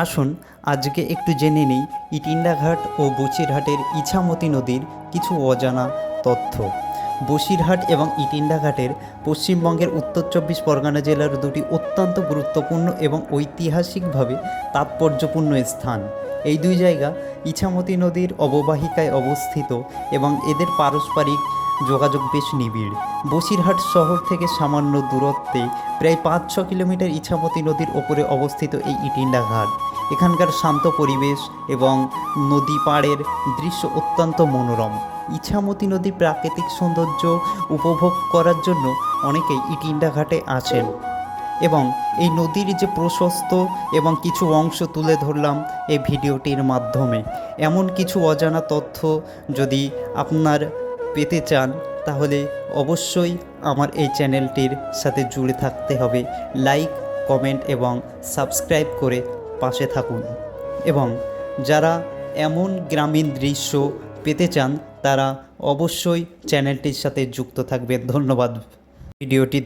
আসুন আজকে একটু জেনে নিই ইটিন্ডা ঘাট ও বসিরহাটের ইছামতি নদীর কিছু অজানা তথ্য। বসিরহাট এবং ইটিন্ডা ঘাটের পশ্চিমবঙ্গের উত্তর চব্বিশ পরগনা জেলার দুটি অত্যন্ত গুরুত্বপূর্ণ এবং ঐতিহাসিকভাবে তাৎপর্যপূর্ণ স্থান। এই দুই জায়গা ইছামতি নদীর অববাহিকায় অবস্থিত এবং এদের পারস্পরিক যোগাযোগ বেশ নিবিড়। বসিরহাট শহর থেকে সামান্য দূরত্বে প্রায় 5-6 কিলোমিটার ইছামতি নদীর ওপরে অবস্থিত এই ইটিন্ডা ঘাট। এখানকার শান্ত পরিবেশ এবং নদী পাড়ের দৃশ্য অত্যন্ত মনোরম। ইছামতি নদীর প্রাকৃতিক সৌন্দর্য উপভোগ করার জন্য অনেকেই ইটিন্ডা ঘাটে আসেন এবং এই নদীর যে প্রশস্ত এবং কিছু অংশ তুলে ধরলাম এই ভিডিওটির মাধ্যমে। এমন কিছু অজানা তথ্য যদি আপনার পেতে চান তাহলে অবশ্যই আমার এই চ্যানেলটির সাথে জুড়ে থাকতে হবে। লাইক, কমেন্ট এবং সাবস্ক্রাইব করে পাশে থাকুন এবং যারা এমন গ্রামীণ দৃশ্য পেতে চান তারা অবশ্যই চ্যানেলটির সাথে যুক্ত থাকবেন। ধন্যবাদ ভিডিওটি